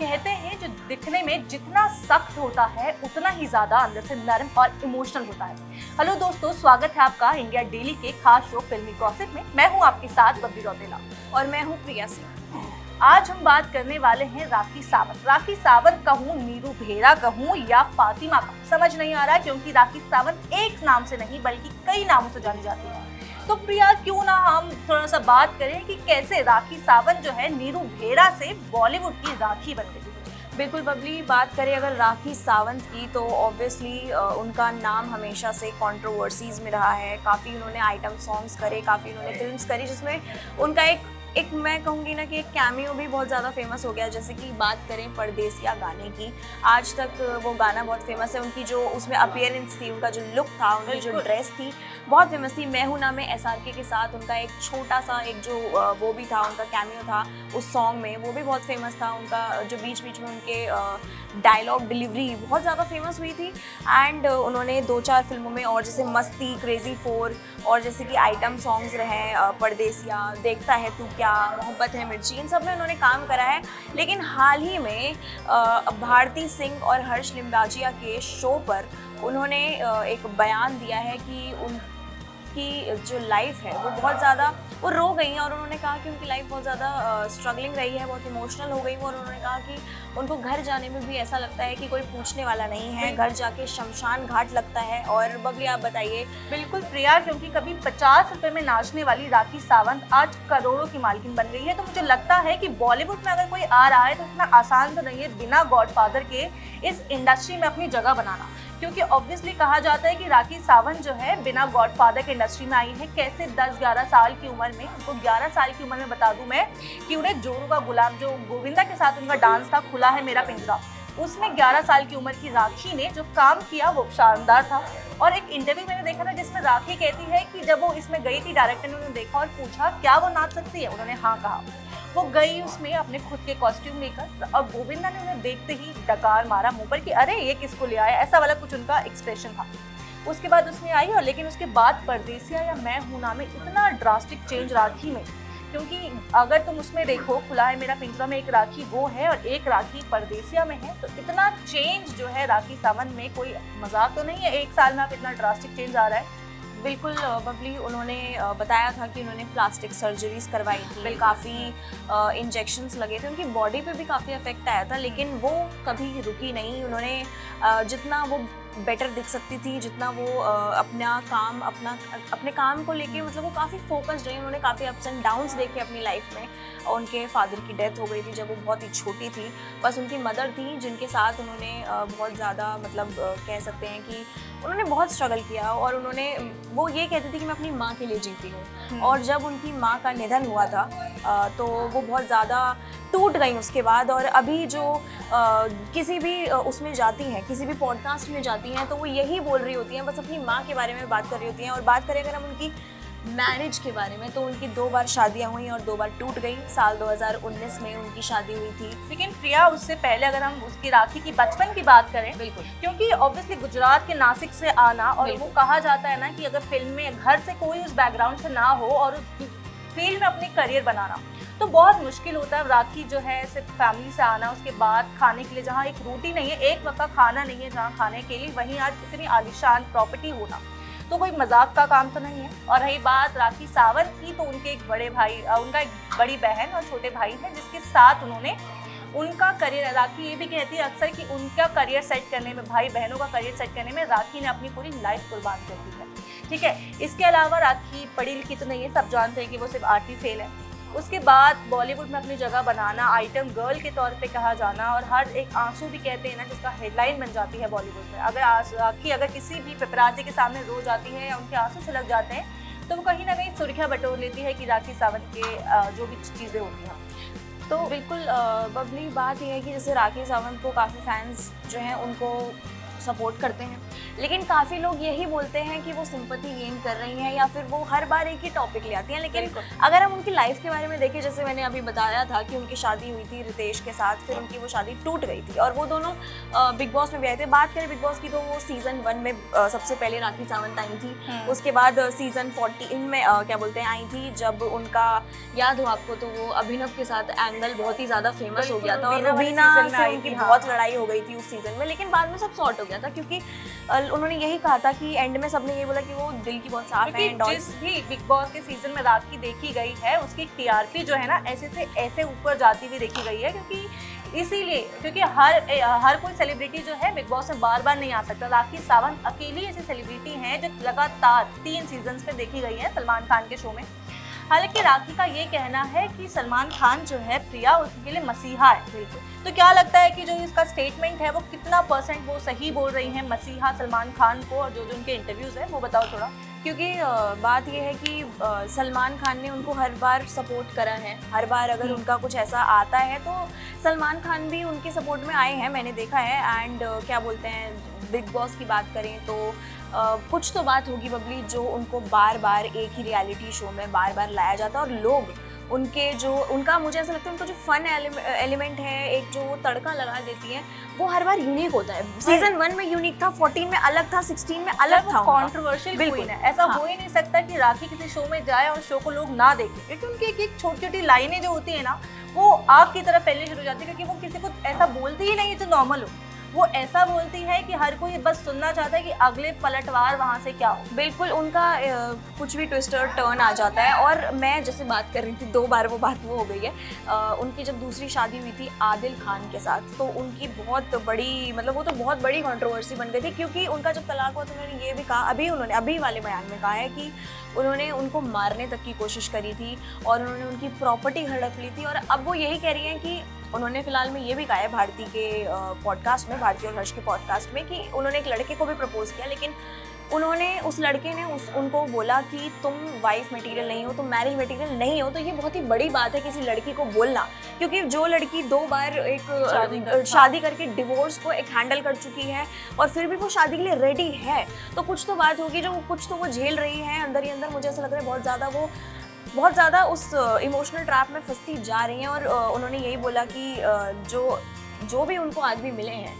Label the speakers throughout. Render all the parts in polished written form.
Speaker 1: कहते हैं जो दिखने में जितना सख्त होता है उतना ही ज्यादा अंदर से नरम और इमोशनल होता है। हेलो दोस्तों, स्वागत है आपका इंडिया डेली के खास शो फिल्मी गॉसिप में। मैं हूं आपके साथ बब्बी रौतेला
Speaker 2: और मैं हूं प्रिया सिंह।
Speaker 1: आज हम बात करने वाले हैं राखी सावंत। राखी सावंत कहूँ, नीरू भेड़ा कहूँ या फातिमा का समझ नहीं आ रहा, क्योंकि राखी सावंत एक नाम से नहीं बल्कि कई नामों से जानी जाती है। तो प्रिया, क्यों ना हम थोड़ा सा बात करें कि कैसे राखी सावंत जो है नीरू भेड़ा से बॉलीवुड की राखी बन गई।
Speaker 2: बिल्कुल बबली, बात करें अगर राखी सावंत की तो ऑब्वियसली उनका नाम हमेशा से कंट्रोवर्सीज में रहा है। काफ़ी उन्होंने आइटम सॉन्ग्स करे, काफ़ी उन्होंने फिल्म्स करी, जिसमें उनका एक मैं कहूँगी ना कि एक कैमियो भी बहुत ज़्यादा फेमस हो गया। जैसे कि बात करें परदेसिया गाने की, आज तक वो गाना बहुत फेमस है। उनकी जो उसमें अपीयरेंस थी, उनका जो लुक था, उनकी जो ड्रेस थी बहुत फेमस थी। मैं हूं ना में SRK के साथ उनका एक छोटा सा एक जो वो भी था, उनका कैमियो था उस सॉन्ग में, वो भी बहुत फेमस था। उनका जो बीच बीच में उनके डायलॉग डिलीवरी बहुत ज़्यादा फेमस हुई थी। एंड उन्होंने 2-4 फिल्मों में, और जैसे मस्ती, क्रेजी 4, और जैसे कि आइटम सॉन्ग्स रहे परदेसिया, देखता है तू क्या, मोहब्बत है मिर्ची, इन सब में उन्होंने काम करा है। लेकिन हाल ही में भारती सिंह और हर्ष लिम्बाजिया के शो पर उन्होंने एक बयान दिया है कि उनकी जो लाइफ है वो बहुत ज़्यादा, वो रो गई हैं और उन्होंने कहा कि उनकी लाइफ बहुत ज़्यादा स्ट्रगलिंग रही है, बहुत इमोशनल हो गई वो। और उन्होंने कहा कि उनको घर जाने में भी ऐसा लगता है कि कोई पूछने वाला नहीं है, घर जाके शमशान घाट लगता है। और बबली, आप बताइए।
Speaker 1: बिल्कुल प्रिया, क्योंकि कभी 50 रुपए में नाचने वाली राखी सावंत आज करोड़ों की मालकिन बन गई है। तो मुझे लगता है कि बॉलीवुड में अगर कोई आ रहा है तो इतना आसान तो नहीं है बिना गॉडफादर के इस इंडस्ट्री में अपनी जगह बनाना। क्योंकि ऑब्वियसली कहा जाता है कि राखी सावंत जो है बिना गॉडफादर के इंडस्ट्री में आई है। कैसे 10-11 साल की उम्र में, उनको 11 साल की उम्र में बता दूं मैं कि उन्हें जोरू का गुलाम, जो गोविंदा के साथ उनका डांस था खुला है मेरा पिंजरा, उसमें 11 साल की उम्र की राखी ने जो काम किया वो शानदार था। और एक इंटरव्यू मैंने देखा था जिसमें राखी कहती है कि जब वो इसमें गई थी, डायरेक्टर ने उन्हें देखा और पूछा क्या वो नाच सकती है, उन्होंने हाँ कहा। वो गई उसमें अपने खुद के कॉस्ट्यूम लेकर, और गोविंदा ने उन्हें देखते ही डकार मारा मुंह पर कि अरे ये किसको ले आया, ऐसा वाला कुछ उनका एक्सप्रेशन था। उसके बाद उसमें आई, और लेकिन उसके बाद परदेसिया या मैं हूं ना में इतना ड्रास्टिक चेंज राखी में, क्योंकि अगर तुम उसमें देखो खुला है मेरा पिंजरा में, एक राखी वो है और एक राखी परदेसिया में है, तो इतना चेंज जो है राखी सावंत में कोई मजाक तो नहीं है। 1 साल में आप इतना ड्रास्टिक चेंज आ रहा है।
Speaker 2: बिल्कुल बबली, उन्होंने बताया था कि उन्होंने प्लास्टिक सर्जरीज करवाई थी, काफ़ी इंजेक्शंस लगे थे, उनकी बॉडी पे भी काफ़ी इफेक्ट आया था, लेकिन वो कभी रुकी नहीं। उन्होंने जितना वो बेटर दिख सकती थी, जितना वो अपने काम को लेके, मतलब वो काफ़ी फोकस्ड रही। उन्होंने काफ़ी अप्स एंड डाउन्स देखे अपनी लाइफ में। उनके फादर की डेथ हो गई थी जब वो बहुत ही छोटी थी। बस उनकी मदर थी जिनके साथ उन्होंने बहुत ज़्यादा, मतलब कह सकते हैं कि उन्होंने बहुत स्ट्रगल किया। और वो ये कहती थी कि मैं अपनी माँ के लिए जीती हूँ। और जब उनकी माँ का निधन हुआ था तो वो बहुत ज़्यादा टूट गई उसके बाद। और अभी जो किसी भी उसमें जाती हैं, किसी भी पॉडकास्ट में जाती हैं, तो वो यही बोल रही होती हैं, बस अपनी माँ के बारे में बात कर रही होती हैं। और बात करें अगर हम उनकी मैरिज के बारे में, तो उनकी 2 बार शादियां हुई और 2 बार टूट गई। साल 2019 में उनकी शादी हुई थी।
Speaker 1: लेकिन प्रिया, उससे पहले अगर हम उसकी राखी की बचपन की बात करें, बिल्कुल, क्योंकि ऑब्वियसली गुजरात के नासिक से आना, और वो कहा जाता है ना कि अगर फिल्म में घर से कोई उस बैकग्राउंड से ना हो और उस फील्ड में अपने करियर बनाना तो बहुत मुश्किल होता है। राखी जो है सिर्फ फैमिली से आना, उसके बाद खाने के लिए जहाँ एक रोटी नहीं है, एक वक्त का खाना नहीं है जहाँ खाने के लिए, वहीं आज इतनी आलीशान प्रॉपर्टी होना तो कोई मजाक का काम तो नहीं है। और रही बात राखी सावंत की, तो उनके एक बड़े भाई, उनका एक बड़ी बहन और छोटे भाई है जिसके साथ उन्होंने उनका करियर, राखी ये भी कहती है अक्सर कि उनका करियर सेट करने में, भाई बहनों का करियर सेट करने में राखी ने अपनी पूरी लाइफ कुर्बान कर दी है। ठीक है, इसके अलावा राखी पढ़ी लिखी तो नहीं है, सब जानते हैं कि वो सिर्फ आर्ट ही फेल है। उसके बाद बॉलीवुड में अपनी जगह बनाना, आइटम गर्ल के तौर पे कहा जाना, और हर एक आंसू भी कहते हैं ना जिसका हेडलाइन बन जाती है बॉलीवुड में। अगर राखी अगर किसी भी पेपराजी के सामने रो जाती है या उनके आंसू छलक जाते हैं, तो वो कहीं ना कहीं सुर्खियां बटोर लेती है कि राखी सावंत के जो भी चीज़ें होती हैं।
Speaker 2: तो बिल्कुल बबली, बात यह है कि जैसे राखी सावंत को काफ़ी फैंस जो हैं उनको सपोर्ट करते हैं, लेकिन काफ़ी लोग यही बोलते हैं कि वो सिंपैथी गेन कर रही हैं या फिर वो हर बार एक ही टॉपिक ले आती हैं। लेकिन अगर हम उनकी लाइफ के बारे में देखें, जैसे मैंने अभी बताया था कि उनकी शादी हुई थी रितेश के साथ, फिर उनकी वो शादी टूट गई थी और वो दोनों बिग बॉस में भी आए थे। बात करें बिग बॉस की तो वो सीजन 1 में सबसे पहले राखी सावंत आई थी, उसके बाद सीजन 14 में क्या बोलते हैं आई थी, जब उनका याद हो आपको तो वो अभिनव के साथ एंगल बहुत ही ज़्यादा फेमस हो गया था और रुबीना से उनकी बहुत लड़ाई हो गई थी उस सीजन में। लेकिन बाद में सब सॉर्ट हो गया था क्योंकि उन्होंने यही कहा था कि एंड में सबने ये बोला कि वो दिल की बहुत साफ है।
Speaker 1: जिस भी बिग बॉस के सीजन में राखी देखी गई है उसकी टीआरपी जो है ना ऐसे से ऐसे ऊपर जाती हुई देखी गई है, क्योंकि इसीलिए क्योंकि हर कोई सेलिब्रिटी जो है बिग बॉस में बार बार नहीं आ सकता। राखी सावंत अकेली ऐसी सेलिब्रिटी हैं जो लगातार 3 सीजन पे देखी गई है सलमान खान के शो में। हालांकि राखी का ये कहना है कि सलमान खान जो है प्रिया उसके लिए मसीहा है। बिल्कुल, तो क्या लगता है कि जो इसका स्टेटमेंट है वो कितना % वो सही बोल रही हैं मसीहा सलमान खान को, और जो जो उनके इंटरव्यूज है वो बताओ थोड़ा।
Speaker 2: क्योंकि बात यह है कि सलमान खान ने उनको हर बार सपोर्ट करा है, हर बार अगर उनका कुछ ऐसा आता है तो सलमान खान भी उनके सपोर्ट में आए हैं, मैंने देखा है। एंड क्या बोलते हैं, बिग बॉस की बात करें तो कुछ तो बात होगी बबली जो उनको बार बार एक ही रियलिटी शो में बार बार लाया जाता है और लोग उनका मुझे ऐसा लगता है उनका जो फन एलिमेंट है, एक जो वो तड़का लगा देती है, वो हर बार यूनिक होता है। सीजन 1 में यूनिक था, 14 में अलग था, 16 में अलग था।
Speaker 1: कंट्रोवर्शियल बिल्कुल है, ऐसा हो ही नहीं सकता कि राखी किसी शो में जाए और शो को लोग ना देखें, क्योंकि उनकी एक छोटी छोटी लाइनें जो होती है ना वो आग की तरह फैलनी शुरू हो जाती है, क्योंकि वो किसी को ऐसा बोलती ही नहीं जो नॉर्मल हो, वो ऐसा बोलती है कि हर कोई बस सुनना चाहता है कि अगले पलटवार वहाँ से क्या हो।
Speaker 2: बिल्कुल, उनका कुछ भी ट्विस्टर टर्न आ जाता है। और मैं जैसे बात कर रही थी 2 बार वो बात वो हो गई है, उनकी जब दूसरी शादी हुई थी आदिल खान के साथ तो उनकी बहुत बड़ी मतलब वो तो बहुत बड़ी कंट्रोवर्सी बन गई थी, क्योंकि उनका जब तलाक हुआ तो उन्होंने ये भी कहा, अभी वाले बयान में कहा है कि उन्होंने उनको मारने तक की कोशिश करी थी और उन्होंने उनकी प्रॉपर्टी हड़प ली थी। और अब वो यही कह रही हैं कि उन्होंने फिलहाल में ये भी कहा है भारती के पॉडकास्ट में, भारती और हर्ष के पॉडकास्ट में, कि उन्होंने एक लड़के को भी प्रपोज किया, लेकिन उन्होंने उस लड़के ने उनको बोला कि तुम वाइफ मटेरियल नहीं हो, तुम मैरिज मटेरियल नहीं हो। तो ये बहुत ही बड़ी बात है किसी लड़की को बोलना, क्योंकि जो लड़की 2 बार एक शादी करके डिवोर्स को एक हैंडल कर चुकी है और फिर भी वो शादी के लिए रेडी है, तो कुछ तो बात होगी, जो कुछ तो वो झेल रही है अंदर ही अंदर। मुझे ऐसा लग रहा है बहुत ज़्यादा उस इमोशनल ट्रैप में फंसती जा रही हैं। और उन्होंने यही बोला कि जो भी उनको आदमी मिले हैं,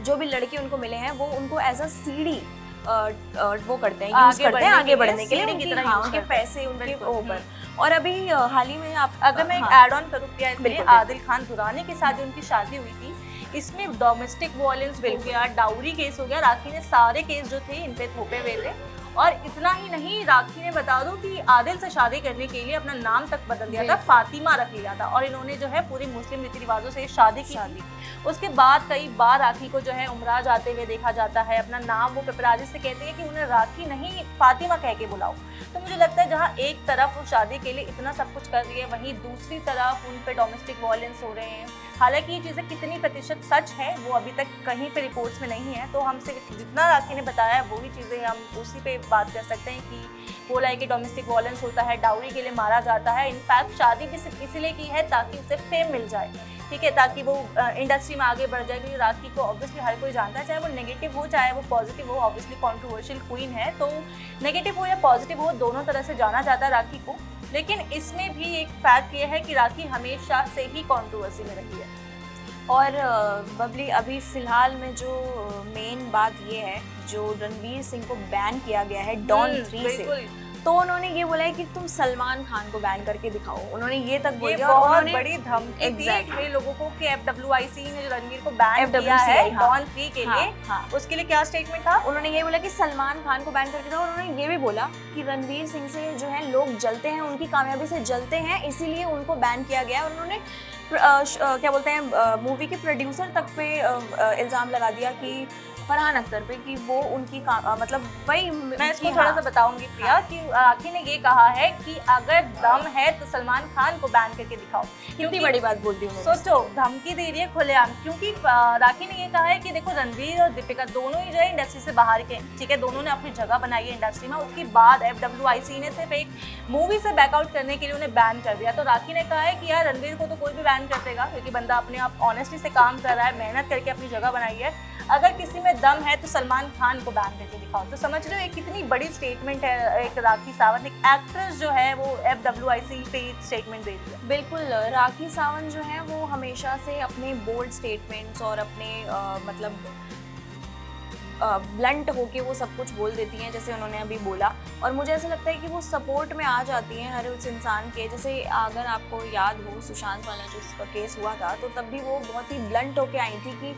Speaker 2: जो भी लड़के उनको मिले हैं, वो उनको एज अ सीढ़ी वो करते हैं, यूज करते हैं आगे बढ़ने के लिए, उनके पैसे उनके ऊपर। और अभी हाल ही में
Speaker 1: अगर मैं एक ऐड ऑन करूँ प्रिया, इसमें आदिल खान दुरानी के साथ उनकी शादी हुई थी, इसमें डोमेस्टिक वायलेंस हो गया, डाउरी केस हो गया, राखी ने सारे केस जो थे इन पे थोपे हुए थे। और इतना ही नहीं, राखी ने बता दो कि आदिल से शादी करने के लिए अपना नाम तक बदल दिया था, फातिमा रख लिया था, और इन्होंने जो है पूरी मुस्लिम रीति रिवाजों से शादी की थी। उसके बाद कई बार राखी को जो है उमरा जाते हुए देखा जाता है, अपना नाम वो पेपराजी से कहते हैं कि उन्हें राखी नहीं फातिमा कह के बुलाओ। तो मुझे लगता है जहाँ एक तरफ वो शादी के लिए इतना सब कुछ कर रही है, वहीं दूसरी तरफ उन पे डोमेस्टिक वायलेंस हो रहे हैं। हालांकि ये चीज़ें कितनी प्रतिशत सच है वो अभी तक कहीं पे रिपोर्ट्स में नहीं है, तो हमसे जितना राखी ने बताया वही चीज़ें हम उसी पे बात कर सकते हैं कि बोला है कि डोमेस्टिक वायलेंस होता है, डाउरी के लिए मारा जाता है। इनफैक्ट शादी भी सिर्फ इसीलिए की है ताकि उसे फेम मिल जाए, ठीक है, ताकि वो इंडस्ट्री में आगे बढ़ जाए। क्योंकि राखी को ऑब्वियसली हर कोई जानता है, चाहे वो नेगेटिव हो चाहे वो पॉजिटिव हो, ऑब्वियसली कंट्रोवर्शियल क्वीन है, तो नेगेटिव हो या पॉजिटिव हो दोनों तरह से जाना जाता है राखी को। लेकिन इसमें भी एक फैक्ट ये है कि राखी हमेशा से ही कंट्रोवर्सी में रही है।
Speaker 2: और बबली, अभी फिलहाल में जो मेन बात ये है, जो रणवीर सिंह को बैन किया गया है डॉन 3 से, तो उन्होंने ये बोला है कि तुम सलमान खान को बैन करके दिखाओ, उन्होंने ये तक बोल दिया। और
Speaker 1: उन्होंने बड़ी धमकी दी लोगों को कि FWIC ने जो रणवीर को बैन किया है डॉन 3 के लिए, उसके लिए क्या स्टेटमेंट था?
Speaker 2: उन्होंने ये बोला कि सलमान खान को बैन करके दो, और उन्होंने ये भी बोला कि रणवीर सिंह से जो है लोग जलते हैं, उनकी कामयाबी से जलते हैं, इसीलिए उनको बैन किया गया है। और उन्होंने क्या बोलते हैं मूवी के प्रोड्यूसर तक पे इल्ज़ाम लगा दिया कि फरहान अख्तर पे, कि वो उनकी मतलब वही
Speaker 1: मैं इसको थोड़ा सा बताऊंगी प्रिया कि राखी ने ये कहा है कि अगर दम है तो सलमान खान को बैन करके दिखाओ।
Speaker 2: कितनी बड़ी बात बोल दी उन्होंने,
Speaker 1: सोचो, धमकी दे रही है खुलेआम। क्योंकि राखी ने ये कहा है कि देखो रणवीर और दीपिका दोनों ही जो है इंडस्ट्री से बाहर के, ठीक है, दोनों ने अपनी जगह बनाई है इंडस्ट्री में। उसके बाद FWIC ने सिर्फ एक मूवी से बैकआउट करने के लिए उन्हें बैन कर दिया। तो राखी ने कहा है कि यार रणवीर को तो कोई भी बैन कर देगा, क्योंकि बंदा अपने आप ऑनेस्टी से काम कर रहा है, मेहनत करके अपनी जगह बनाई है। अगर किसी में दम है तो सलमान खान को बैन करके दिखाओ। तो समझ रहे हो ये कितनी बड़ी स्टेटमेंट है। एक राखी सावंत एक एक्ट्रेस जो है वो FWIC पे स्टेटमेंट दे रही है।
Speaker 2: बिल्कुल, राखी सावंत जो है वो हमेशा से अपने बोल्ड स्टेटमेंट्स और अपने मतलब ब्लंट होके वो सब कुछ बोल देती हैं, जैसे उन्होंने अभी बोला। और मुझे ऐसा लगता है कि वो सपोर्ट में आ जाती हैं हर उस इंसान के। जैसे अगर आपको याद हो सुशांत वाला जो उसका केस हुआ था, तो तब भी वो बहुत ही ब्लंट होके आई थी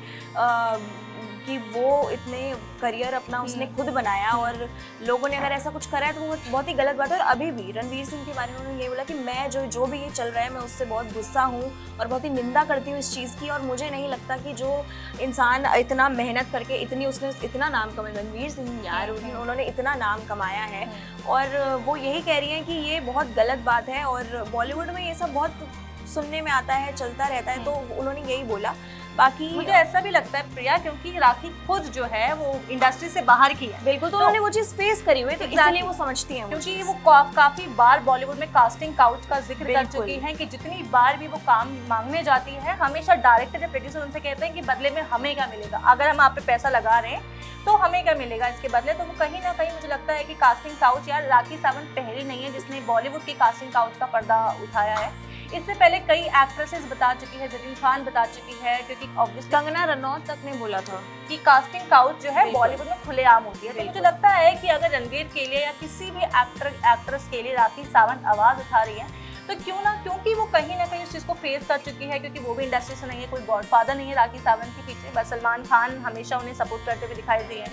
Speaker 2: कि वो इतने करियर अपना उसने खुद बनाया और लोगों ने अगर ऐसा कुछ करा है तो वो बहुत ही गलत बात है। और अभी भी रणवीर सिंह के बारे में उन्होंने ये बोला कि मैं जो भी ये चल रहा है मैं उससे बहुत गुस्सा हूँ और बहुत ही निंदा करती हूँ इस चीज़ की। और मुझे नहीं लगता कि जो इंसान इतना मेहनत करके उसने इतना नाम कमाया, रणवीर सिंह यार उन्होंने इतना नाम कमाया है और वो यही कह रही हैं कि ये बहुत गलत बात है। और बॉलीवुड में ये सब बहुत सुनने में आता है, चलता रहता है, तो उन्होंने यही बोला। बाकी
Speaker 1: मुझे ऐसा भी लगता है प्रिया, क्योंकि राखी खुद जो है वो इंडस्ट्री से बाहर की है।
Speaker 2: बिल्कुल, तो उन्होंने वो चीज फेस करी हुई है, तो इसलिए वो समझती हैं।
Speaker 1: क्योंकि वो काफी बार बॉलीवुड में कास्टिंग काउच का जिक्र कर चुकी हैं कि जितनी बार भी वो काम मांगने जाती है, हमेशा डायरेक्टर या प्रोड्यूसर उनसे कहते हैं कि बदले में हमें क्या मिलेगा, अगर हम आप पे पैसा लगा रहे हैं तो हमें क्या मिलेगा इसके बदले। तो वो कहीं ना कहीं मुझे लगता है कि कास्टिंग काउच, यार राखी सावंत पहली नहीं है जिसने बॉलीवुड की कास्टिंग काउच का पर्दा उठाया है। इससे पहले कई एक्ट्रेसेस बता चुकी है, जतिन खान बता चुकी है, क्योंकि ऑब्वियसली
Speaker 2: कंगना रनौत तक ने बोला था
Speaker 1: कि कास्टिंग काउच जो है बॉलीवुड में खुलेआम होती है। तो मुझे लगता है कि अगर रणवीर के लिए या किसी भी एक्ट्रेस के लिए राखी सावंत आवाज उठा रही है तो क्यों ना, क्योंकि वो कहीं ना कहीं उस चीज़ को फेस कर चुकी है, क्योंकि वो भी इंडस्ट्री से नहीं है, कोई गॉडफादर नहीं है राखी सावंत के पीछे। बस सलमान खान हमेशा उन्हें सपोर्ट करते हुए दिखाई दिए हैं।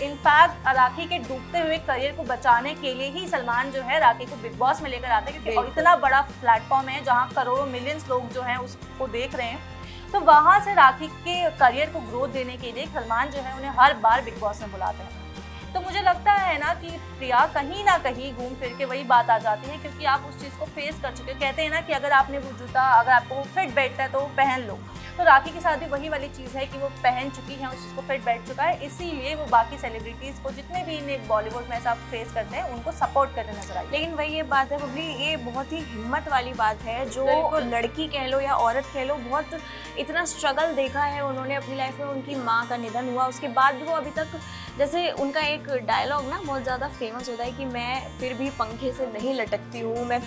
Speaker 1: इनफैक्ट राखी के डूबते हुए करियर को बचाने के लिए ही सलमान जो है राखी को बिग बॉस में लेकर आते हैं, क्योंकि और इतना बड़ा प्लेटफॉर्म है जहाँ करोड़ों मिलियंस लोग जो हैं उसको देख रहे हैं। तो वहाँ से राखी के करियर को ग्रोथ देने के लिए सलमान जो है उन्हें हर बार बिग बॉस में बुलाते हैं। तो मुझे लगता है ना कि प्रिया कहीं ना कहीं घूम फिर के वही बात आ जाती है, क्योंकि आप उस चीज़ को फेस कर चुके हो। कहते हैं ना कि अगर आपने वो जूता, अगर आपको फिट बैठता है तो पहन लो। तो राखी के साथ भी वही वाली चीज़ है कि वो पहन चुकी है, उस चीज़ को फिट बैठ चुका है, इसीलिए वो बाकी सेलिब्रिटीज़ को जितने भी इन्हें बॉलीवुड में ऐसा फेस करते हैं उनको सपोर्ट करने नजर आई।
Speaker 2: लेकिन वही ये बात है बबली, ये बहुत ही हिम्मत वाली बात है। जो लड़की कह लो या औरत कह लो, बहुत इतना स्ट्रगल देखा है उन्होंने अपनी लाइफ में। उनकी माँ का निधन हुआ, उसके बाद भी वो अभी तक, जैसे उनका एक डायलॉग ना बहुत ज़्यादा फेमस होता है कि मैं फिर भी पंखे से नहीं लटकती हूँ, मैं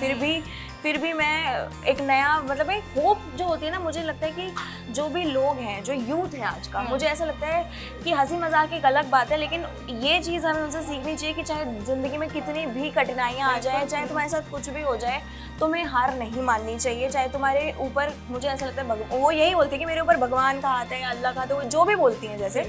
Speaker 2: फिर भी मैं एक नया, मतलब एक होप जो होती है ना। मुझे लगता है कि जो भी लोग हैं, जो यूथ है आज का, मुझे ऐसा लगता है कि हंसी मजाक एक अलग बात है, लेकिन ये चीज़ हमें उनसे सीखनी चाहिए कि चाहे ज़िंदगी में कितनी भी कठिनाइयाँ आ जाए, चाहे तुम्हारे साथ कुछ भी हो जाए, तुम्हें हार नहीं माननी चाहिए। चाहे तुम्हारे ऊपर, मुझे ऐसा लगता है वो यही बोलती है कि मेरे ऊपर भगवान का हाथ है या अल्लाह का, तो जो भी बोलती हैं जैसे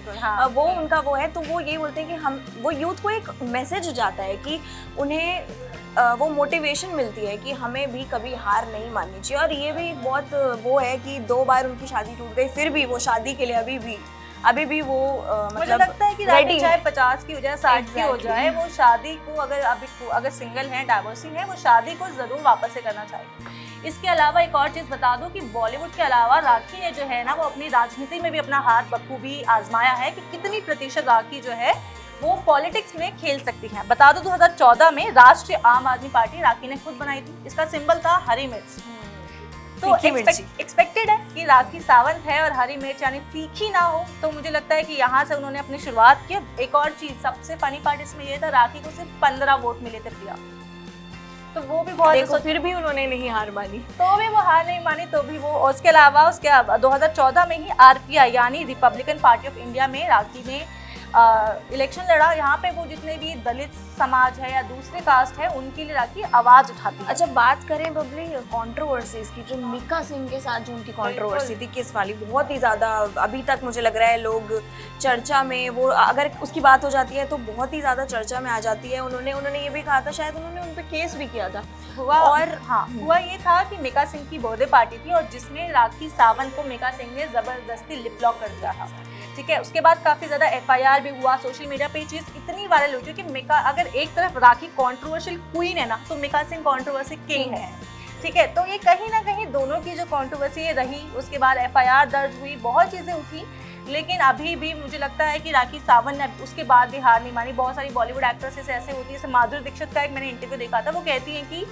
Speaker 2: वो उनका वो है, तो वो यही बोलते हैं कि हम, वो यूथ को एक मैसेज जाता है कि उन्हें वो मोटिवेशन मिलती है कि हमें भी कभी हार नहीं माननी चाहिए। और ये भी बहुत वो है कि 2 बार उनकी शादी टूट गई, फिर भी वो शादी के लिए अभी भी वो मतलब
Speaker 1: मुझे लगता है कि राखी चाहे 50 की हो जाए, 60 की हो जाए, वो शादी को अगर सिंगल है, डाइवोर्सिंग है, वो शादी को जरूर वापस से करना चाहिए। इसके अलावा एक और चीज़ बता दूं कि बॉलीवुड के अलावा राखी ने जो है ना वो अपनी राजनीति में भी अपना हाथ बखूबी आजमाया है कि कितनी प्रतिशत राखी जो है वो पॉलिटिक्स में खेल सकती हैं। बता दो 2014 में राष्ट्रीय आम आदमी पार्टी राखी ने खुद बनाई थी, इसका सिंबल था हरी मिर्च। तो एक्सपेक्टेड है कि राखी सावंत है और हरी मिर्च यानी तीखी ना हो, तो मुझे लगता है कि यहाँ से उन्होंने अपनी शुरुआत की। एक और चीज सबसे फनी पार्ट इसमें ये था, राखी को सिर्फ 15 वोट मिले थे प्रिया, तो वो भी बहुत
Speaker 2: देखो, फिर भी उन्होंने नहीं हार मानी,
Speaker 1: तो भी वो हार नहीं मानी, तो भी वो। उसके अलावा उसके 2014 में ही RPI यानी रिपब्लिकन पार्टी ऑफ इंडिया में राखी ने इलेक्शन लड़ा। यहाँ पे वो जितने भी दलित समाज है या दूसरे कास्ट है उनके लिए राखी आवाज उठाती है।
Speaker 2: अच्छा, बात करें बबली कंट्रोवर्सीज की, जो मीका सिंह के साथ जो उनकी कंट्रोवर्सी थी किस वाली, बहुत ही ज़्यादा अभी तक मुझे लग रहा है लोग चर्चा में, वो अगर उसकी बात हो जाती है तो बहुत ही ज़्यादा चर्चा में आ जाती है। उन्होंने ये भी कहा था, शायद उन्होंने उन पर केस भी किया था
Speaker 1: हुआ ये था कि मीका सिंह की बर्थडे पार्टी थी और जिसमें राखी सावंत को मीका सिंह ने जबरदस्ती लिप लॉक कर दिया था। ठीक है, उसके बाद काफी ज्यादा FIR भी हुआ, सोशल मीडिया पे चीज इतनी वायरल हुई कि मीका, अगर एक तरफ राखी कंट्रोवर्शियल क्वीन है ना, तो मीका सिंह कंट्रोवर्सी किंग है। ठीक है, तो ये कहीं ना कहीं दोनों की जो कंट्रोवर्सी रही, उसके बाद FIR दर्ज हुई, बहुत चीजें उठी, लेकिन अभी भी मुझे लगता है कि राखी सावंत ने उसके बाद भी हार नहीं मानी। बहुत सारी बॉलीवुड एक्ट्रेसेस ऐसे होती है, जैसे माधुरी दीक्षित का एक मैंने इंटरव्यू देखा था, वो कहती हैं कि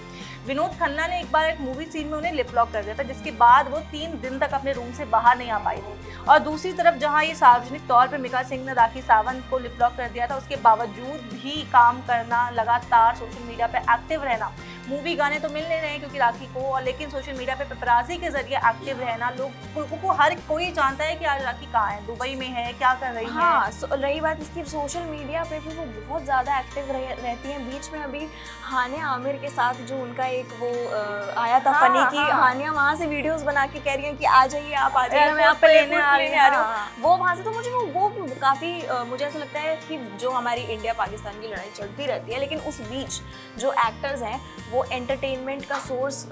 Speaker 1: विनोद खन्ना ने एक बार एक मूवी सीन में उन्हें लिप लॉक कर दिया था, जिसके बाद वो 3 दिन तक अपने रूम से बाहर नहीं आ पाई थी। और दूसरी तरफ जहाँ ये सार्वजनिक तौर पर मिका सिंह ने राखी सावंत को लिप लॉक कर दिया था, उसके बावजूद भी काम करना, लगातार सोशल मीडिया पे एक्टिव रहना, मूवी गाने तो मिल नहीं रहे हैं क्योंकि राखी को, और लेकिन सोशल मीडिया पे पेपराजी के जरिए एक्टिव रहना, लोगों को हर कोई जानता है कि आज राखी कहाँ है, दुबई में है, क्या कर रही है।
Speaker 2: हाँ, रही बात इसकी, सोशल मीडिया पे भी वो बहुत ज़्यादा एक्टिव रहती हैं। बीच में अभी हानिया आमिर के साथ जो उनका एक वो आया था फनी की, हानिया वहाँ से वीडियोस बना के कह रही हैं कि आ जाइए, आप आ जाइए, मैं आप लेने आ रही हूँ। वो वहाँ से तो मुझे वो काफ़ी मुझे ऐसा लगता है कि जो हमारी इंडिया पाकिस्तान की लड़ाई चलती रहती है, लेकिन उस बीच जो एक्टर्स हैं वो एंटरटेनमेंट का सोर्स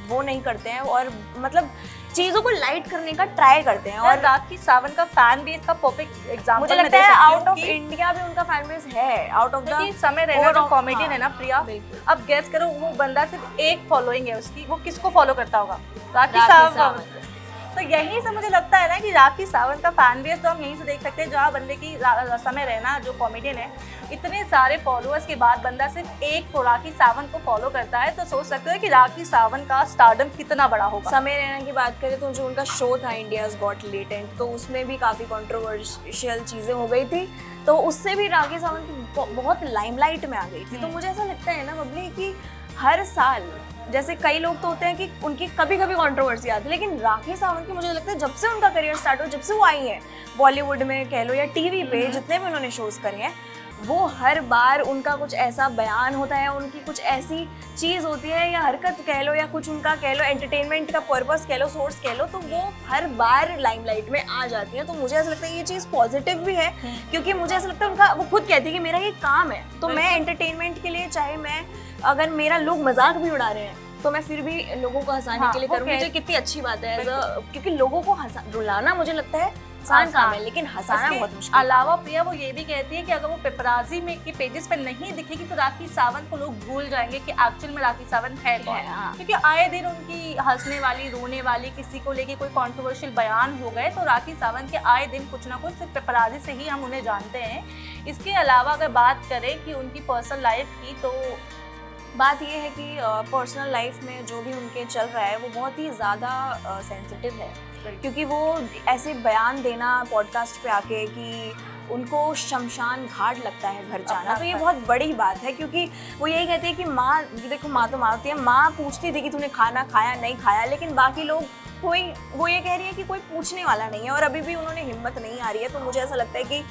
Speaker 2: वो नहीं करते हैं और मतलब चीज़ों को लाइट करने का ट्राई करते हैं। और
Speaker 1: राखी सावंत का फैन बेस का परफेक्ट एग्जांपल
Speaker 2: मुझे लगता है आउट ऑफ इंडिया भी उनका फैन बेस है, आउट ऑफ द
Speaker 1: समय रैना जो कॉमेडियन है ना प्रिया, अब गेस करो वो बंदा सिर्फ एक फॉलोइंग है उसकी, वो किसको फॉलो करता होगा? राखी सावंत। तो यहीं से मुझे लगता है ना कि राखी सावंत का फैन बेस तो हम यहीं से देख सकते हैं, जहाँ बंदे की समय रैना जो कॉमेडियन है, इतने सारे फॉलोअर्स के बाद बंदा सिर्फ एक राखी सावंत को फॉलो करता है, तो सोच सकते हो कि राखी सावंत का स्टारडम कितना बड़ा होगा।
Speaker 2: समय रैना की बात करें तो जो उनका शो था इंडियाज़ गॉट टैलेंट, तो उसमें भी काफ़ी कंट्रोवर्शियल चीज़ें हो गई थी, तो उससे भी राखी सावंत बहुत लाइमलाइट में आ गई थी। तो मुझे ऐसा लगता है ना बबली कि हर साल, जैसे कई लोग तो होते हैं कि उनकी कभी कभी कंट्रोवर्सी आती है, लेकिन राखी सावंत की मुझे लगता है जब से उनका करियर स्टार्ट हो, जब से वो आई हैं बॉलीवुड में कह लो या टीवी पे जितने भी उन्होंने शोज करे हैं, वो हर बार उनका कुछ ऐसा बयान होता है, उनकी कुछ ऐसी चीज़ होती है या हरकत कह लो या कुछ उनका कह लो एंटरटेनमेंट का पर्पस कह लो, सोर्स कह लो, तो वो हर बार लाइमलाइट में आ जाती है। तो मुझे ऐसा लगता है ये चीज़ पॉजिटिव भी है, क्योंकि मुझे ऐसा लगता है उनका, वो खुद कहती है कि मेरा ये काम है, तो मैं एंटरटेनमेंट के लिए, चाहे मैं अगर मेरा लोग मजाक भी उड़ा रहे हैं तो मैं फिर भी लोगों को हंसाने के लिए करूँगी, जो कितनी अच्छी बात है। क्योंकि लोगों को रुलाना मुझे लगता है आसान काम है, लेकिन हंसाना बहुत मुश्किल।
Speaker 1: अलावा प्रिया वो ये भी कहती है कि अगर वो पेपराजी में के पेजेस पे नहीं दिखेगी तो राखी सावंत को लोग भूल जाएंगे कि एक्चुअल में राखी सावंत है कौन। क्योंकि आए दिन उनकी हंसने वाली, रोने वाली, किसी को लेके कोई कंट्रोवर्शियल बयान हो गए तो राखी सावंत के आए दिन कुछ ना कुछ सिर्फ पेपराजी से ही हम उन्हें जानते हैं। इसके अलावा अगर बात करें कि उनकी पर्सनल लाइफ की, तो
Speaker 2: बात ये है कि पर्सनल लाइफ में जो भी उनके चल रहा है वो बहुत ही ज़्यादा सेंसिटिव है, क्योंकि वो ऐसे बयान देना पॉडकास्ट पे आके कि उनको शमशान घाट लगता है घर जाना, तो ये बहुत बड़ी बात है। क्योंकि वो यही कहती है कि माँ, देखो माँ तो माँ होती है, माँ पूछती थी कि तूने खाना खाया नहीं खाया, लेकिन बाकी लोग कोई, वो ये कह रही है कि कोई पूछने वाला नहीं है और अभी भी उन्होंने हिम्मत नहीं आ रही है। तो मुझे ऐसा लगता है कि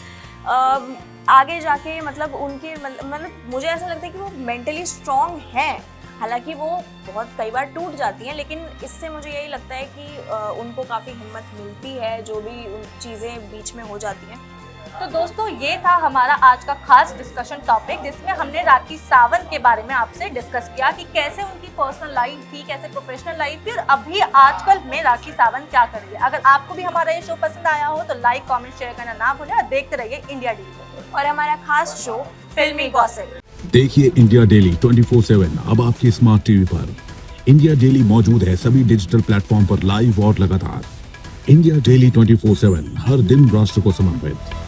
Speaker 2: आगे जाके मतलब उनके मतलब मुझे ऐसा लगता है कि वो मेंटली स्ट्रॉन्ग हैं, हालांकि वो बहुत कई बार टूट जाती हैं, लेकिन इससे मुझे यही लगता है कि उनको काफ़ी हिम्मत मिलती है जो भी उन चीज़ें बीच में हो जाती हैं।
Speaker 1: तो दोस्तों ये था हमारा आज का खास डिस्कशन टॉपिक, जिसमें हमने राखी सावंत के बारे में आपसे डिस्कस किया कि कैसे उनकी पर्सनल लाइफ थी, कैसे प्रोफेशनल लाइफ थी और अभी आजकल में राखी सावंत क्या कर रही है। अगर आपको भी हमारा ये शो पसंद आया हो तो लाइक, कमेंट, शेयर करना ना भूलें और देखते रहिए इंडिया डेली
Speaker 2: और हमारा खास शो फिल्मी गॉसिप।
Speaker 3: देखिए इंडिया डेली 24/7 अब आपकी स्मार्ट टीवी पर। इंडिया डेली मौजूद है सभी डिजिटल प्लेटफॉर्म पर लाइव और लगातार। इंडिया डेली 24/7 हर दिन राष्ट्र को समर्पित।